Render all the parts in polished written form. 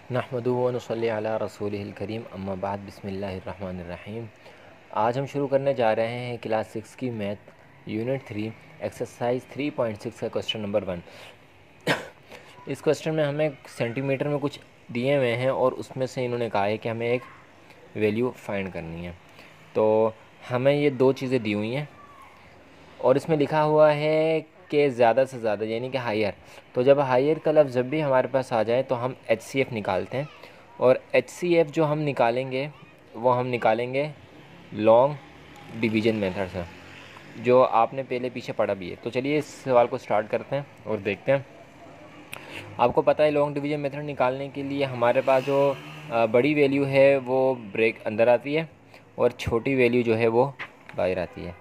नहमदुहु व नसल्ली अला रसूलिहिल करीम अम्मा बाद बिस्मिल्लाहिर्रहमानिर्रहीम। आज हम शुरू करने जा रहे हैं क्लास 6 की मैथ यूनिट 3 एक्सरसाइज 3.6 का क्वेश्चन नंबर 1। इस क्वेश्चन में हमें सेंटीमीटर में कुछ दिए हुए हैं और उसमें से इन्होंने कहा है कि हमें एक वैल्यू फाइंड करनी है। तो हमें ये दो चीज़ें दी हुई हैं और इसमें लिखा हुआ है कि ज़्यादा से ज़्यादा यानी कि हायर। तो जब हायर का लफ्ज़ जब भी हमारे पास आ जाए तो हम HCF निकालते हैं और HCF जो हम निकालेंगे वो हम निकालेंगे लॉन्ग डिवीज़न मेथड से, जो आपने पहले पीछे पढ़ा भी है। तो चलिए इस सवाल को स्टार्ट करते हैं और देखते हैं। आपको पता है लॉन्ग डिवीज़न मेथड निकालने के लिए हमारे पास जो बड़ी वैल्यू है वो ब्रेक अंदर आती है और छोटी वैल्यू जो है वो बाहर आती है।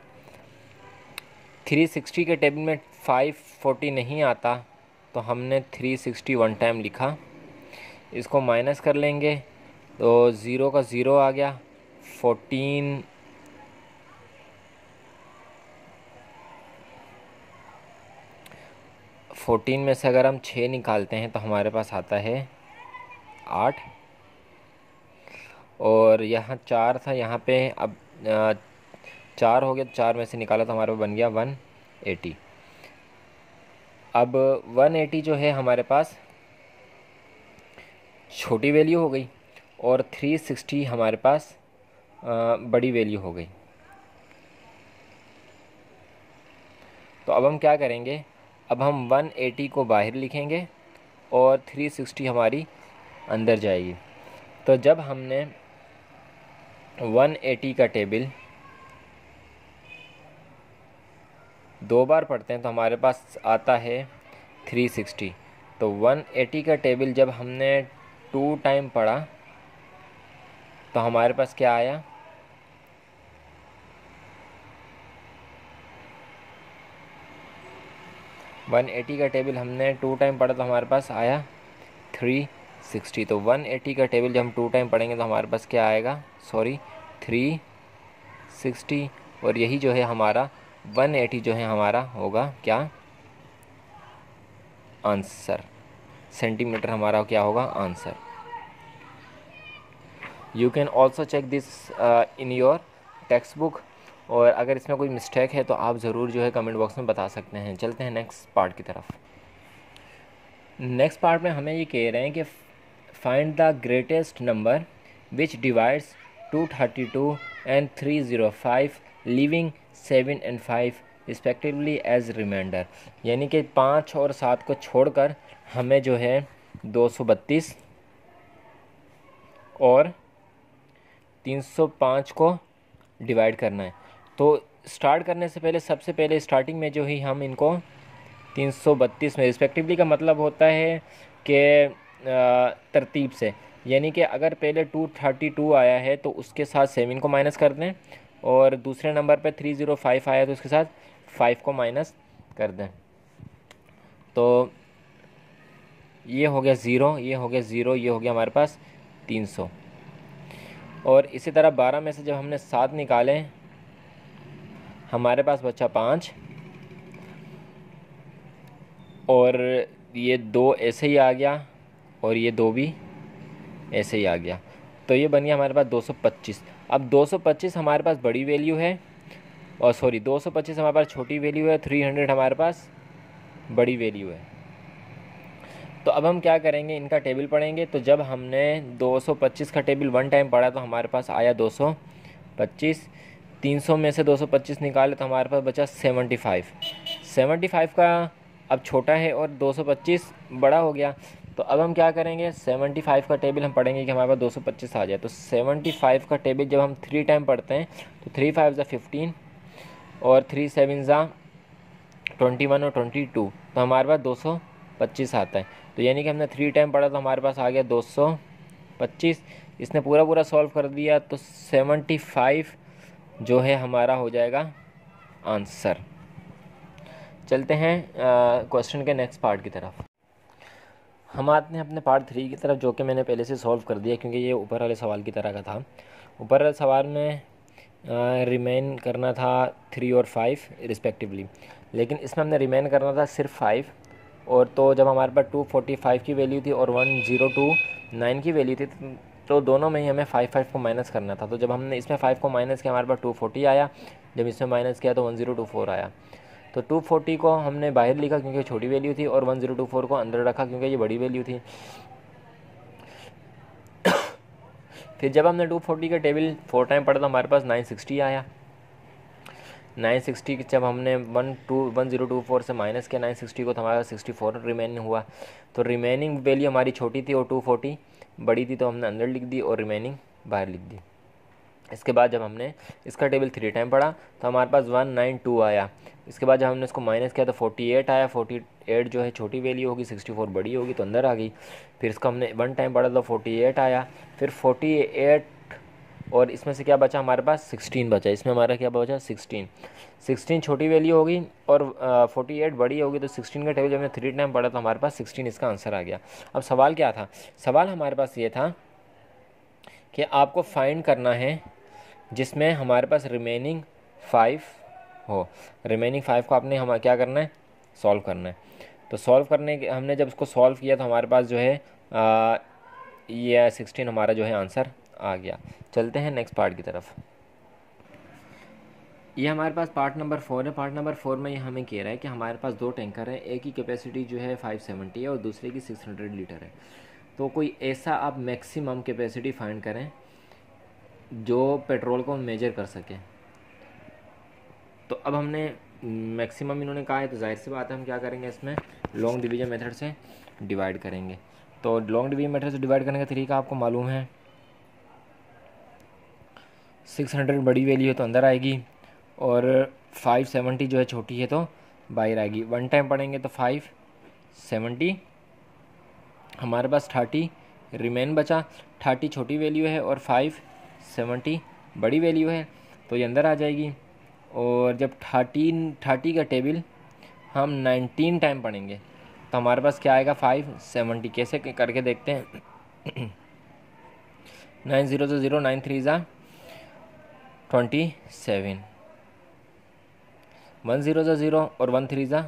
360 के टेबल में 540 नहीं आता तो हमने 360 वन टाइम लिखा। इसको माइनस कर लेंगे तो 0 का 0 आ गया। 14 में से अगर हम 6 निकालते हैं तो हमारे पास आता है 8। और यहाँ 4 था, यहाँ पे अब 4 हो गया, 4 में से निकाला तो हमारे पास बन गया 180। अब 180 जो है हमारे पास छोटी वैल्यू हो गई और 360 हमारे पास बड़ी वैल्यू हो गई। तो अब हम क्या करेंगे, अब हम 180 को बाहर लिखेंगे और 360 हमारी अंदर जाएगी। तो जब हमने 180 का टेबल दो बार पढ़ते हैं तो हमारे पास आता है 360। तो 180 का टेबल जब हमने 2 टाइम पढ़ा तो हमारे पास क्या आया, 180 का टेबल हमने 2 टाइम पढ़ा तो हमारे पास आया 360। तो 180 का टेबल जब हम 2 टाइम पढ़ेंगे तो हमारे पास क्या आएगा, 360। और यही जो है हमारा 180 जो है हमारा होगा क्या, आंसर। सेंटीमीटर हमारा क्या होगा, answer. You can also check this in your textbook. और अगर इसमें कोई मिस्टेक है तो आप ज़रूर जो है कमेंट बॉक्स में बता सकते हैं। चलते हैं नेक्स्ट पार्ट की तरफ। नेक्स्ट पार्ट में हमें ये कह रहे हैं कि find the greatest number which divides 232 and 305 leaving 7 and 5 respectively as remainder. यानी कि 5 और 7 को छोड़कर हमें जो है 232 और 305 को डिवाइड करना है। तो स्टार्ट करने से पहले सबसे पहले स्टार्टिंग में जो ही हम इनको 332 में रिस्पेक्टिवली का मतलब होता है कि तरतीब से, यानी कि अगर पहले 232 आया है तो उसके साथ 7 को माइनस कर दें और दूसरे नंबर पे 305 आया तो उसके साथ 5 को माइनस कर दें। तो ये हो गया 0, ये हो गया 0, ये हो गया हमारे पास 300। और इसी तरह 12 में से जब हमने 7 निकाले हमारे पास बचा 5 और ये 2 ऐसे ही आ गया और ये 2 भी ऐसे ही आ गया। तो ये बन गया हमारे पास 225। अब 225 हमारे पास बड़ी वैल्यू है और 225 हमारे पास छोटी वैल्यू है, 300 हमारे पास बड़ी वैल्यू है। तो अब हम क्या करेंगे, इनका टेबल पढ़ेंगे। तो जब हमने 225 का टेबल 1 टाइम पढ़ा तो हमारे पास आया 225। 300 में से 225 निकाले तो हमारे पास बचा 75 का अब छोटा है और 225 बड़ा हो गया। तो अब हम क्या करेंगे, 75 का टेबल हम पढ़ेंगे कि हमारे पास 225 आ जाए। तो 75 का टेबल जब हम 3 टाइम पढ़ते हैं तो 3 5 ज़ा 15 और 3 7 ज़ा 21 और 22, तो हमारे पास 225 आता है। तो यानी कि हमने 3 टाइम पढ़ा तो हमारे पास आ गया 225। इसने पूरा सॉल्व कर दिया तो 75 जो है हमारा हो जाएगा आंसर। चलते हैं क्वेश्चन के नेक्स्ट पार्ट की तरफ। हम आते हैं अपने पार्ट 3 की तरफ, जो कि मैंने पहले से सॉल्व कर दिया क्योंकि ये ऊपर वाले सवाल की तरह का था। ऊपर वाले सवाल में रिमेन करना था 3 और 5 रिस्पेक्टिवली, लेकिन इसमें हमने रिमेन करना था सिर्फ 5 और तो जब हमारे पास 245 की वैल्यू थी और 1029 की वैल्यू थी, तो दोनों में ही हमें 5 को माइनस करना था। तो जब हमने इसमें 5 को माइनस किया हमारे पास 240 आया, जब इसमें माइनस किया तो 1024 आया। तो 240 को हमने बाहर लिखा क्योंकि छोटी वैल्यू थी, और 1024 को अंदर रखा क्योंकि ये बड़ी वैल्यू थी। फिर जब हमने 240 का टेबल 4 टाइम पढ़ा तो हमारे पास 960 आया। 960 जब हमने 1024 से माइनस किया 960 को, तो हमारे पास 64 रिमेनिंग हुआ। तो रिमेनिंग वैल्यू हमारी छोटी थी और 240 बड़ी थी, तो हमने अंदर लिख दी और रिमेनिंग बाहर लिख दी। इसके बाद जब हमने इसका टेबल 3 टाइम पढ़ा तो हमारे पास 192 आया। इसके बाद जब हमने इसको माइनस किया तो 48 आया। 48 जो है छोटी वैल्यू होगी, 64 बड़ी होगी, तो अंदर आ गई। फिर इसका हमने 1 टाइम पढ़ा तो 48 आया। फिर 48 और इसमें से क्या बचा हमारे पास 16 बचा। इसमें हमारा क्या बचा 16 छोटी वैल्यू होगी और 48 बड़ी होगी। तो 16 का टेबल जब हमने 3 टाइम पढ़ा तो हमारे पास 16 इसका आंसर आ गया। अब सवाल क्या था? सवाल हमारे पास ये था कि आपको फाइंड करना है जिसमें हमारे पास रिमेनिंग 5 हो। रिमेनिंग 5 को आपने हम क्या करना है, सॉल्व करना है। तो सॉल्व करने के हमने जब इसको सॉल्व किया तो हमारे पास जो है ये 16 हमारा जो है आंसर आ गया। चलते हैं नेक्स्ट पार्ट की तरफ। ये हमारे पास पार्ट नंबर 4 है। पार्ट नंबर 4 में ये हमें कह रहा है कि हमारे पास 2 टैंकर है, एक की कैपेसिटी जो है 570 है और दूसरे की 600 लीटर है। तो कोई ऐसा आप मैक्सिमम कैपेसिटी फाइंड करें जो पेट्रोल को मेजर कर सके। तो अब हमने मैक्सिमम इन्होंने कहा है, तो जाहिर सी बात है हम क्या करेंगे, इसमें लॉन्ग डिवीजन मेथड से डिवाइड करेंगे। तो लॉन्ग डिवीजन मेथड से डिवाइड करने का तरीका आपको मालूम है। 600 बड़ी वैल्यू है तो अंदर आएगी और 570 जो है छोटी है तो बाहर आएगी। 1 टाइम पढ़ेंगे तो 570 हमारे पास 30 रिमेन बचा। 30 छोटी वैल्यू है और 570 बड़ी वैल्यू है, तो ये अंदर आ जाएगी। और जब 30 का टेबल हम 19 टाइम पढ़ेंगे तो हमारे पास क्या आएगा 570। कैसे करके देखते हैं 9 0 से 0, 9 3 ज़ा 27, 1 0 से 0 और 1 3 ज़ा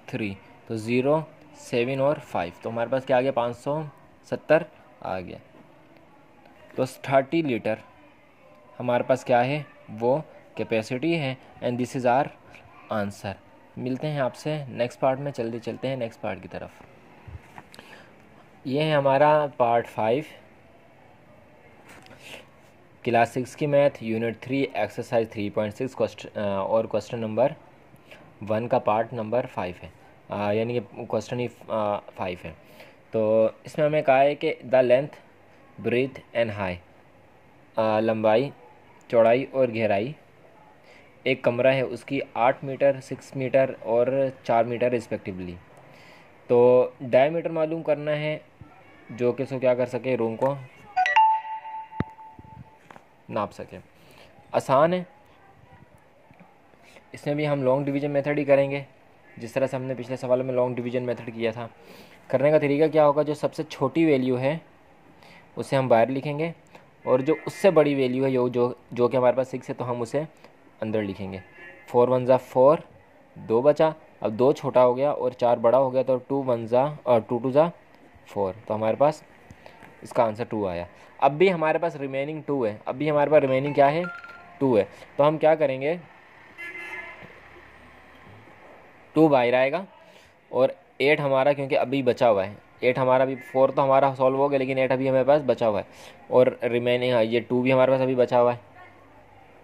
3, तो 0 7 और 5, तो हमारे पास क्या आ गया 570 आ गया। तो 30 लीटर हमारे पास क्या है, वो कैपेसिटी है। And this is our answer. मिलते हैं आपसे नेक्स्ट पार्ट में। जल्दी चलते हैं नेक्स्ट पार्ट की तरफ। ये है हमारा पार्ट 5 क्लास 6 की मैथ यूनिट 3 एक्सरसाइज 3.6 और क्वेश्चन नंबर 1 का पार्ट नंबर 5 है, यानी कि क्वेश्चन ही 5 है। तो इसमें हमें कहा है कि the length breadth and high, लंबाई चौड़ाई और गहराई एक कमरा है उसकी 8 मीटर 6 मीटर और 4 मीटर रिस्पेक्टिवली। तो डायमीटर मालूम करना है जो कि इसको क्या कर सके, रूम को नाप सके। आसान है, इसमें भी हम लॉन्ग डिवीजन मेथड ही करेंगे जिस तरह से हमने पिछले सवाल में लॉन्ग डिवीजन मेथड किया था। करने का तरीका क्या होगा, जो सबसे छोटी वैल्यू है उसे हम बाहर लिखेंगे और जो उससे बड़ी वैल्यू है जो कि हमारे पास 6 है तो हम उसे अंदर लिखेंगे। 4 1 ज़ा 4, 2 बचा। अब 2 छोटा हो गया और 4 बड़ा हो गया, तो 2 1 ज़ा और 2 2 ज़ा 4, तो हमारे पास इसका आंसर 2 आया। अब भी हमारे पास रिमेनिंग 2 है, अब भी हमारे पास रिमेनिंग क्या है 2 है। तो हम क्या करेंगे, 2 बाहर आएगा और 8 हमारा क्योंकि अभी बचा हुआ है, 8 हमारा अभी 4 तो हमारा सॉल्व हो गया लेकिन 8 अभी हमारे पास बचा हुआ है और रिमेनिंग ये 2 भी हमारे पास अभी बचा हुआ है।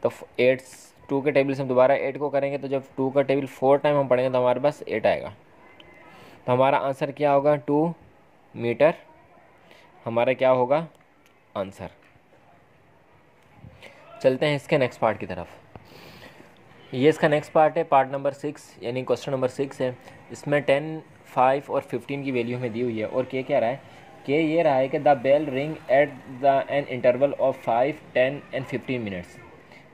तो 8 2 के टेबल से हम दोबारा 8 को करेंगे, तो जब 2 का टेबल 4 टाइम हम पढ़ेंगे तो हमारे पास 8 आएगा। तो हमारा आंसर क्या होगा 2 मीटर, हमारा क्या होगा आंसर। चलते हैं इसके नेक्स्ट पार्ट की तरफ। ये इसका नेक्स्ट पार्ट है, पार्ट नंबर 6 यानी क्वेश्चन नंबर 6 है। इसमें 10, 5 और 15 की वैल्यू हमें दी हुई है और क्या रहा है कि ये रहा है कि the bell ring at the an interval of 5, 10 and 15 minutes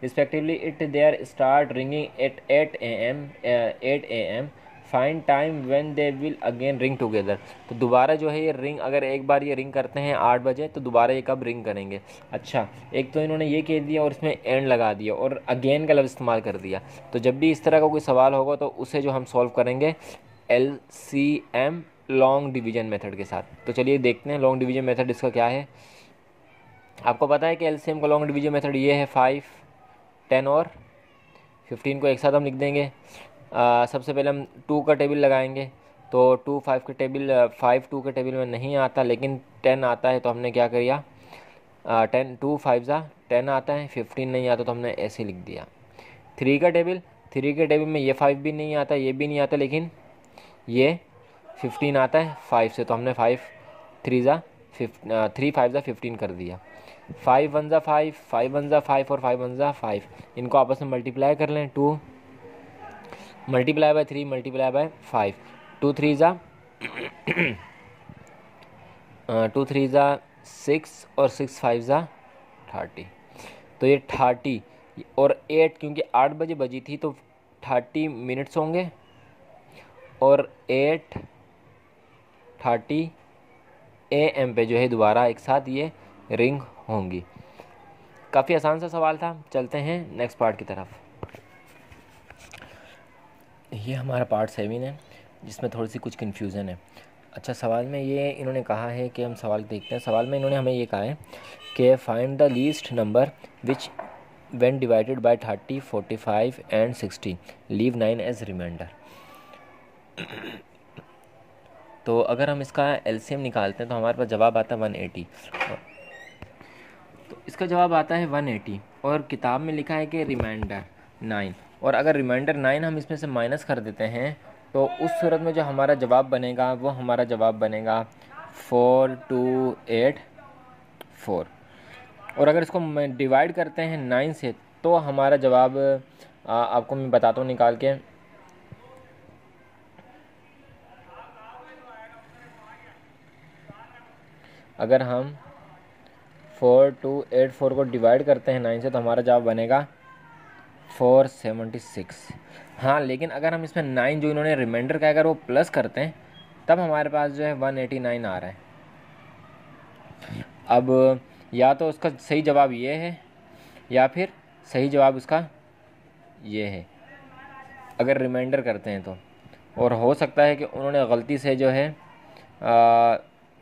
respectively. It there start ringing at 8 AM find time when they will again ring together. तो दोबारा जो है ये रिंग, अगर एक बार ये रिंग करते हैं 8 बजे तो दोबारा ये कब रिंग करेंगे। अच्छा, एक तो इन्होंने ये कह दिया और इसमें एंड लगा दिया और अगेन का लफ्ज़ इस्तेमाल कर दिया। तो जब भी इस तरह का कोई सवाल होगा तो उसे जो हम सॉल्व करेंगे LCM लॉन्ग डिवीजन मेथड के साथ। तो चलिए देखते हैं लॉन्ग डिवीजन मेथड इसका क्या है। आपको पता है कि LCM का लॉन्ग डिवीजन मेथड ये है 5, 10 और 15 को एक साथ हम लिख देंगे। सबसे पहले हम 2 का टेबल लगाएंगे, तो 2 5 के टेबल 5 2 के टेबल में नहीं आता, लेकिन 10 आता है, तो हमने क्या किया 10 2 5 10 आता है, 15 नहीं आता तो हमने ऐसे लिख दिया। 3 का टेबल, 3 के टेबल में ये 5 भी नहीं आता, ये भी नहीं आता, लेकिन ये 15 आता है 5 से, तो हमने 5 3 5 15 कर दिया। 5 1 5, 5 1 5 और 5 1 5, इनको आपस में मल्टीप्लाई कर लें। 2 मल्टीप्लाई बाय 3 मल्टीप्लाई बाय 5, 2 3 2 3 6 और 6 5 30। तो ये 30 और 8, क्योंकि 8 बजे बजी थी तो 30 मिनट्स होंगे, और 8:30 AM पे जो है दोबारा एक साथ ये रिंग होंगी। काफ़ी आसान सा सवाल था। चलते हैं नेक्स्ट पार्ट की तरफ। ये हमारा पार्ट 7 है, जिसमें थोड़ी सी कुछ कन्फ्यूज़न है। अच्छा, सवाल में ये इन्होंने कहा है कि हम सवाल देखते हैं। सवाल में इन्होंने हमें ये कहा है कि find the least number which when divided by 30, 45 and 60 leave 9 as remainder। तो अगर हम इसका LCM निकालते हैं तो हमारे पास जवाब आता है 180। तो इसका जवाब आता है 180, और किताब में लिखा है कि रिमाइंडर 9, और अगर रिमाइंडर 9 हम इसमें से माइनस कर देते हैं तो उस सूरत में जो हमारा जवाब बनेगा वो हमारा जवाब बनेगा 4284। और अगर इसको डिवाइड करते हैं 9 से तो हमारा जवाब आपको मैं बताता हूँ निकाल के। अगर हम 4284 को डिवाइड करते हैं 9 से तो हमारा जवाब बनेगा 476। हाँ, लेकिन अगर हम इसमें 9 जो इन्होंने रिमाइंडर का अगर वो प्लस करते हैं तब हमारे पास जो है 189 आ रहा है। अब या तो उसका सही जवाब ये है या फिर सही जवाब उसका ये है, अगर रिमाइंडर करते हैं तो। और हो सकता है कि उन्होंने गलती से जो है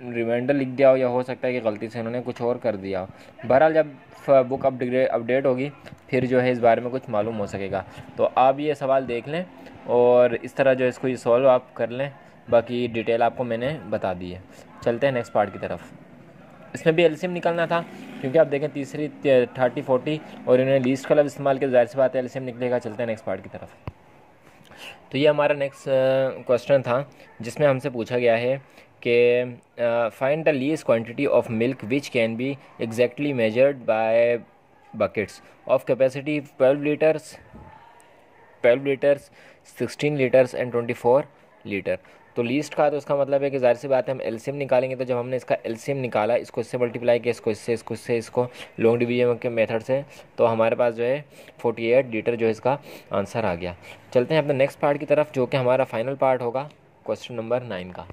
रिमाइंडर लिख दिया हो, या हो सकता है कि गलती से उन्होंने कुछ और कर दिया हो। बहरहाल जब बुक अपडेट होगी फिर जो है इस बारे में कुछ मालूम हो सकेगा। तो आप ये सवाल देख लें और इस तरह जो इसको ये सॉल्व आप कर लें। बाकी डिटेल आपको मैंने बता दी है। चलते हैं नेक्स्ट पार्ट की तरफ। इसमें भी LCM निकलना था, क्योंकि आप देखें तीसरी 30 40 और इन्होंने लीस्ट का लफ्ज़ इस्तेमाल किया, जाहिर सी बात है LCM निकलेगा। चलते हैं नेक्स्ट पार्ट की तरफ। तो ये हमारा नेक्स्ट क्वेश्चन था, जिसमें हमसे पूछा गया है कि find the least quantity of milk which can be exactly measured by buckets of capacity 12 litres, 16 litres and 24 litre. तो लीस्ट का तो उसका मतलब है कि जाहिर सी बात है हम LCM निकालेंगे। तो जब हमने इसका LCM निकाला, इसको इससे मल्टीप्लाई किया, इसको लॉन्ग डिवीजन के मेथड से, तो हमारे पास जो है 48 लीटर जो है इसका आंसर आ गया। चलते हैं अपने नेक्स्ट पार्ट की तरफ, जो कि हमारा फाइनल पार्ट होगा क्वेश्चन नंबर 9 का।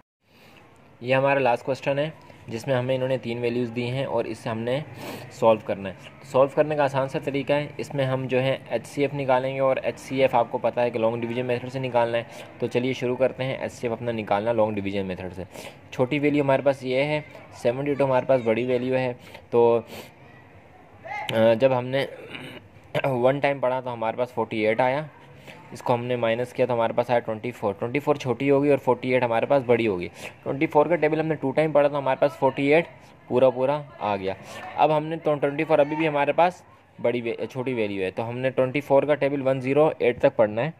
ये हमारा लास्ट क्वेश्चन है, जिसमें हमें इन्होंने 3 वैल्यूज़ दी हैं और इससे हमने सॉल्व करना है। सॉल्व करने का आसान सा तरीका है, इसमें हम जो है HCF निकालेंगे, और HCF आपको पता है कि लॉन्ग डिवीजन मेथड से निकालना है। तो चलिए शुरू करते हैं HCF अपना निकालना लॉन्ग डिवीजन मेथड से। छोटी वैल्यू हमारे पास ये है 72, हमारे पास बड़ी वैल्यू है। तो जब हमने 1 टाइम पढ़ा तो हमारे पास 48 आया, इसको हमने माइनस किया तो हमारे पास आया 24 छोटी होगी और 48 हमारे पास बड़ी होगी। 24 का टेबल हमने 2 टाइम पढ़ा तो हमारे पास 48 पूरा आ गया। अब हमने तो 24 अभी भी हमारे पास छोटी वैल्यू है, तो हमने 24 का टेबल 108 तक पढ़ना है।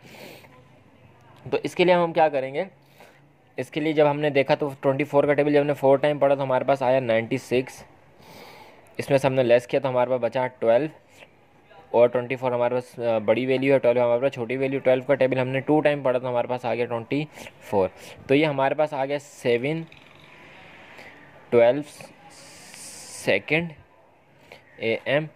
तो इसके लिए हम क्या करेंगे, इसके लिए जब हमने देखा तो 24 का टेबल जब हमने 4 टाइम पढ़ा तो हमारे पास आया 96, इसमें से हमने लेस किया तो हमारे पास बचा 12, और 24 हमारे पास बड़ी वैल्यू है, 12 हमारे पास छोटी वैल्यू। 12 का टेबल हमने 2 टाइम पढ़ा तो हमारे पास आ गया 24। तो ये हमारे पास आ गया 7 12 सेकेंड AM।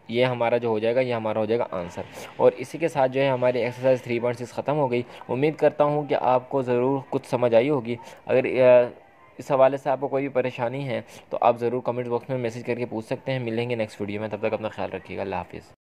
ये हमारा जो हो जाएगा, ये हमारा हो जाएगा आंसर। और इसी के साथ जो है हमारी एक्सरसाइज 3.6 ख़त्म हो गई। उम्मीद करता हूँ कि आपको ज़रूर कुछ समझ आई होगी। अगर इस हवाले से आपको कोई भी परेशानी है तो आप ज़रूर कमेंट बॉक्स में मैसेज करके पूछ सकते हैं। मिलेंगे नेक्स्ट वीडियो में, तब तक अपना ख्याल रखिएगा। अल्लाह हाफ़िज़।